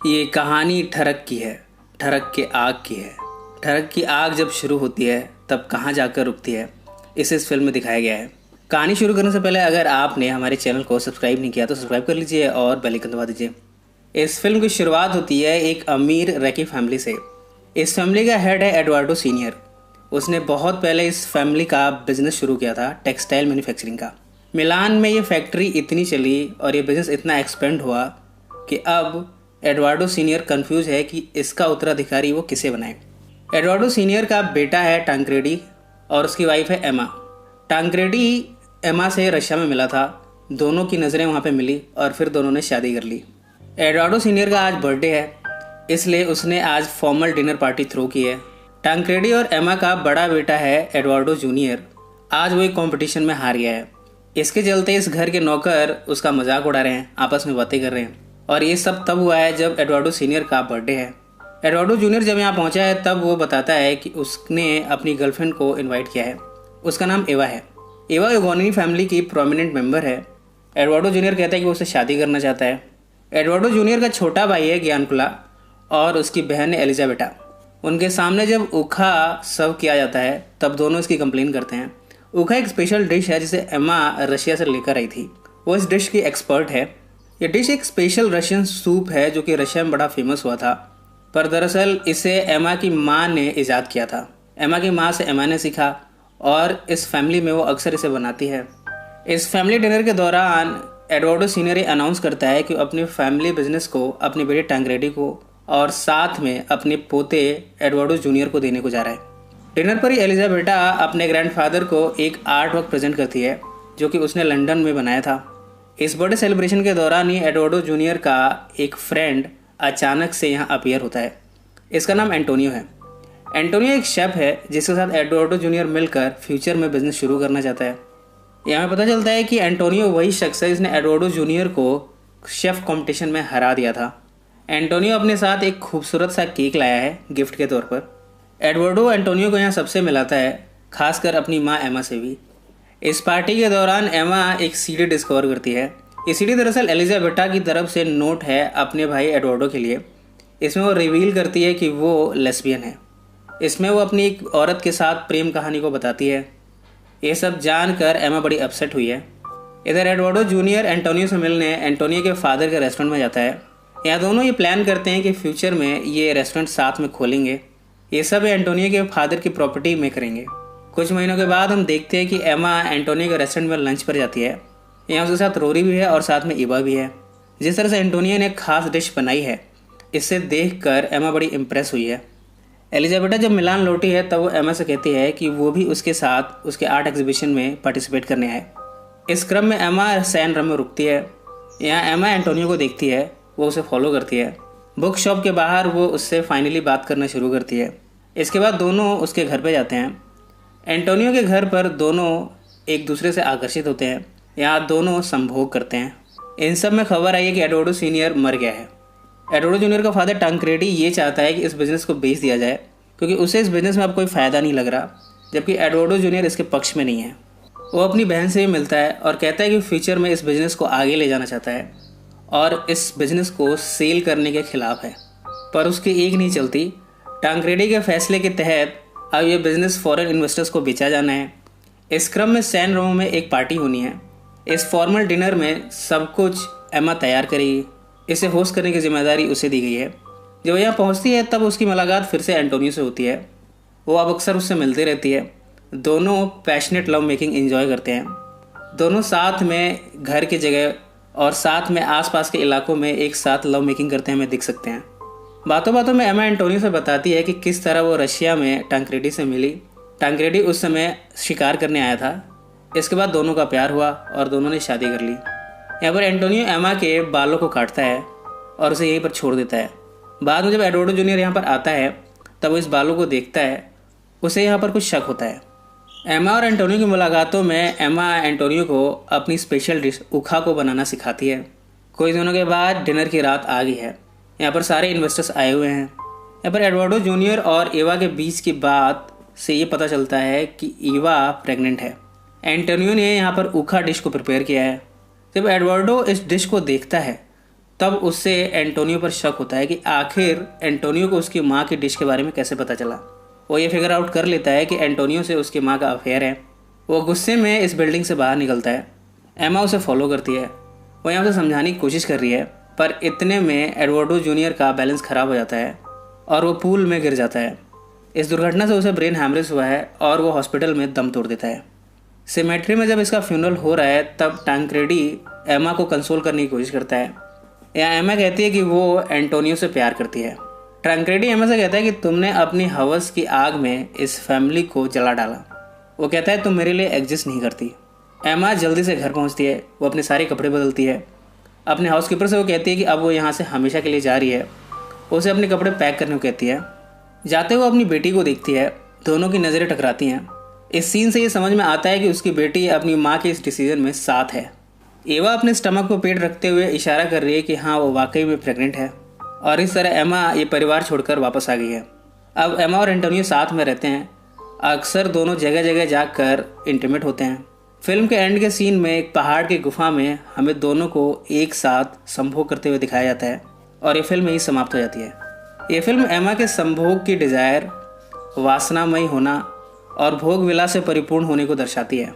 ये कहानी ठरक की है, ठरक के आग की है। ठरक की आग जब शुरू होती है तब कहाँ जाकर रुकती है, इसे इस फिल्म में दिखाया गया है। कहानी शुरू करने से पहले अगर आपने हमारे चैनल को सब्सक्राइब नहीं किया तो सब्सक्राइब कर लीजिए और बेल आइकन दबा दीजिए। इस फिल्म की शुरुआत होती है एक अमीर रैकी फैमिली से। इस फैमिली का हेड है एडवार्डो सीनियर। उसने बहुत पहले इस फैमिली का बिजनेस शुरू किया था, टेक्सटाइल मैन्युफैक्चरिंग का। मिलान में ये फैक्ट्री इतनी चली और ये बिजनेस इतना एक्सपेंड हुआ कि अब एडवार्डो सीनियर कंफ्यूज है कि इसका उत्तराधिकारी वो किसे बनाए। एडवार्डो सीनियर का बेटा है टांक्रेडी और उसकी वाइफ है एमा। टांक्रेडी एमा से रशिया में मिला था, दोनों की नज़रें वहाँ पे मिली और फिर दोनों ने शादी कर ली। एडवार्डो सीनियर का आज बर्थडे है, इसलिए उसने आज फॉर्मल डिनर पार्टी थ्रो की है। टांक्रेडी और एमा का बड़ा बेटा है एडवार्डो जूनियर, आज वो एक कॉम्पिटिशन में हार गया है। इसके चलते इस घर के नौकर उसका मजाक उड़ा रहे हैं, आपस में बातें कर रहे हैं। और ये सब तब हुआ है जब एडवार्डो सीनियर का बर्थडे है। एडवार्डो जूनियर जब यहाँ पहुँचा है तब वो बताता है कि उसने अपनी गर्लफ्रेंड को इनवाइट किया है। उसका नाम एवा है। एवा योगोनिनी फैमिली की प्रोमिनेंट मेंबर है। एडवार्डो जूनियर कहता है कि वो उससे शादी करना चाहता है। एडवार्डो जूनियर का छोटा भाई है ज्ञानकुला और उसकी बहन है एलिजाबेटा। उनके सामने जब ऊखा सर्व किया जाता है तब दोनों इसकी कंप्लेन करते हैं। ऊखा एक स्पेशल डिश है जिसे एमा रशिया से लेकर आई थी। वो इस डिश की एक्सपर्ट है। ये डिश एक स्पेशल रशियन सूप है जो कि रशिया में बड़ा फेमस हुआ था, पर दरअसल इसे एमा की माँ ने ईजाद किया था। एमा की माँ से एमा ने सीखा और इस फैमिली में वो अक्सर इसे बनाती है। इस फैमिली डिनर के दौरान एडवार्डो सीनियर ये अनाउंस करता है कि अपने फैमिली बिजनेस को अपने बेटे टांग्रेडी को और साथ में अपने पोते एडवार्डो जूनियर को देने को जा रहा है। डिनर पर ही एलिजाबेटा अपने ग्रैंडफादर को एक आर्ट वर्क प्रेजेंट करती है जो कि उसने लंदन में बनाया था। इस बर्थडे सेलिब्रेशन के दौरान ही एडवार्डो जूनियर का एक फ्रेंड अचानक से यहाँ अपीयर होता है। इसका नाम एंटोनियो है। एंटोनियो एक शेफ है जिसके साथ एडवार्डो जूनियर मिलकर फ्यूचर में बिजनेस शुरू करना चाहता है। यहाँ पता चलता है कि एंटोनियो वही शख्स है जिसने एडवार्डो जूनियर को शेफ कंपटीशन में हरा दिया था। एंटोनियो अपने साथ एक खूबसूरत सा केक लाया है गिफ्ट के तौर पर। एडवार्डो एंटोनियो को यहाँ सबसे मिलाता है, खासकर अपनी माँ एमा से भी। इस पार्टी के दौरान एमा एक सीडी डिस्कवर करती है। ये सीडी दरअसल एलिजाबेटा की तरफ से नोट है अपने भाई एडवार्डो के लिए। इसमें वो रिवील करती है कि वो लेस्बियन है। इसमें वो अपनी एक औरत के साथ प्रेम कहानी को बताती है। ये सब जानकर एमा बड़ी अपसेट हुई है। इधर एडवार्डो जूनियर एंटोनियो से मिलने एंटोनियो के फादर के रेस्टोरेंट में जाता है। यहाँ दोनों ये प्लान करते हैं कि फ्यूचर में ये रेस्टोरेंट साथ में खोलेंगे। ये सब एंटोनियो के फादर की प्रॉपर्टी में करेंगे। कुछ महीनों के बाद हम देखते हैं कि एमा एंटोनियो के रेस्टोरेंट में लंच पर जाती है। यहाँ उसके साथ रोरी भी है और साथ में ईवा भी है। जिस तरह से एंटोनियो ने खास डिश बनाई है, इससे देखकर एमा बड़ी इम्प्रेस हुई है। एलिजाबेटा जब मिलान लौटी है तब वो एमा से कहती है कि वो भी उसके साथ उसके आर्ट एग्जीबिशन में पार्टिसिपेट करने आए। इस क्रम में एमा सैन रम में रुकती है। यहाँ एमा एंटोनियो को देखती है, वो उसे फॉलो करती है। बुक शॉप के बाहर वो उससे फाइनली बात करना शुरू करती है। इसके बाद दोनों उसके घर पे जाते हैं। एंटोनियो के घर पर दोनों एक दूसरे से आकर्षित होते हैं। यहाँ दोनों संभोग करते हैं। इन सब में खबर आई है कि एडवार्डो सीनियर मर गया है। एडवार्डो जूनियर का फादर टांक्रेडी ये चाहता है कि इस बिज़नेस को बेच दिया जाए क्योंकि उसे इस बिज़नेस में अब कोई फ़ायदा नहीं लग रहा, जबकि एडवार्डो जूनियर इसके पक्ष में नहीं है। वो अपनी बहन से भी मिलता है और कहता है कि फ्यूचर में इस बिज़नेस को आगे ले जाना चाहता है और इस बिज़नेस को सेल करने के खिलाफ़ है, पर उसकी एक नहीं चलती। टांक्रेडी के फैसले के तहत अब ये बिज़नेस फॉरेन इन्वेस्टर्स को बेचा जाना है। इस क्रम में सैन रोमो में एक पार्टी होनी है। इस फॉर्मल डिनर में सब कुछ एमा तैयार करेगी। इसे होस्ट करने की जिम्मेदारी उसे दी गई है। जब यहाँ पहुँचती है तब उसकी मुलाकात फिर से एंटोनियो से होती है। वो अब अक्सर उससे मिलती रहती है। दोनों पैशनेट लव मेकिंग एंजॉय करते हैं। दोनों साथ में घर की जगह और साथ में आसपास के इलाकों में एक साथ लव मेकिंग करते हमें दिख सकते हैं। बातों बातों में एमा एंटोनियो से बताती है कि किस तरह वो रशिया में टांक्रेडी से मिली। टांक्रेडी उस समय शिकार करने आया था। इसके बाद दोनों का प्यार हुआ और दोनों ने शादी कर ली। यहाँ पर एंटोनियो एमा के बालों को काटता है और उसे यहीं पर छोड़ देता है। बाद में जब एडवार्डो जूनियर यहाँ पर आता है तब वो इस बालों को देखता है। उसे यहाँ पर कुछ शक होता है। एमा और एंटोनियो की मुलाकातों में एमा एंटोनियो को अपनी स्पेशल डिश ऊखा को बनाना सिखाती है। कुछ दिनों के बाद डिनर की रात आ गई है। यहाँ पर सारे इन्वेस्टर्स आए हुए हैं। यहाँ पर एडवार्डो जूनियर और एवा के बीच की बात से ये पता चलता है कि एवा प्रेग्नेंट है। एंटोनियो ने यहाँ पर ऊखा डिश को प्रिपेयर किया है। जब एडवार्डो इस डिश को देखता है तब उससे एंटोनियो पर शक होता है कि आखिर एंटोनियो को उसकी माँ की डिश के बारे में कैसे पता चला। वो ये फिगर आउट कर लेता है कि एंटोनियो से उसकी माँ का अफेयर है। वो गुस्से में इस बिल्डिंग से बाहर निकलता है। एमा उसे फॉलो करती है। वो यहाँ उसे समझाने की कोशिश कर रही है, पर इतने में एडवर्डो जूनियर का बैलेंस ख़राब हो जाता है और वो पूल में गिर जाता है। इस दुर्घटना से उसे ब्रेन हैमरेज हुआ है और वो हॉस्पिटल में दम तोड़ देता है। सिमेट्री में जब इसका फ्यूनरल हो रहा है तब टैंक्रेडी एमा को कंसोल करने की कोशिश करता है। यहाँ एमा कहती है कि वो एंटोनियो से प्यार करती है। टैंक्रेडी एमा से कहता है कि तुमने अपनी हवस की आग में इस फैमिली को जला डाला। वो कहता है तुम मेरे लिए एग्जिस्ट नहीं करती। एमा जल्दी से घर पहुंचती है। वो अपने सारे कपड़े बदलती है। अपने हाउसकीपर से वो कहती है कि अब वो यहाँ से हमेशा के लिए जा रही है। उसे अपने कपड़े पैक करने को कहती है। जाते हुए अपनी बेटी को देखती है। दोनों की नज़रें टकराती हैं। इस सीन से ये समझ में आता है कि उसकी बेटी अपनी माँ के इस डिसीजन में साथ है। एवा अपने स्टमक को पेट रखते हुए इशारा कर रही है कि हाँ, वो वाकई में प्रेग्नेंट है। और इस तरह एमा ये परिवार छोड़कर वापस आ गई है। अब एमा और एंटोनियो साथ में रहते हैं। अक्सर दोनों जगह जगह जाकर इंटीमेट होते हैं। फिल्म के एंड के सीन में एक पहाड़ की गुफा में हमें दोनों को एक साथ संभोग करते हुए दिखाया जाता है और ये फिल्म यही समाप्त हो जाती है। ये फिल्म एमा के संभोग की डिज़ायर, वासनामयी होना और भोग विलास से परिपूर्ण होने को दर्शाती है।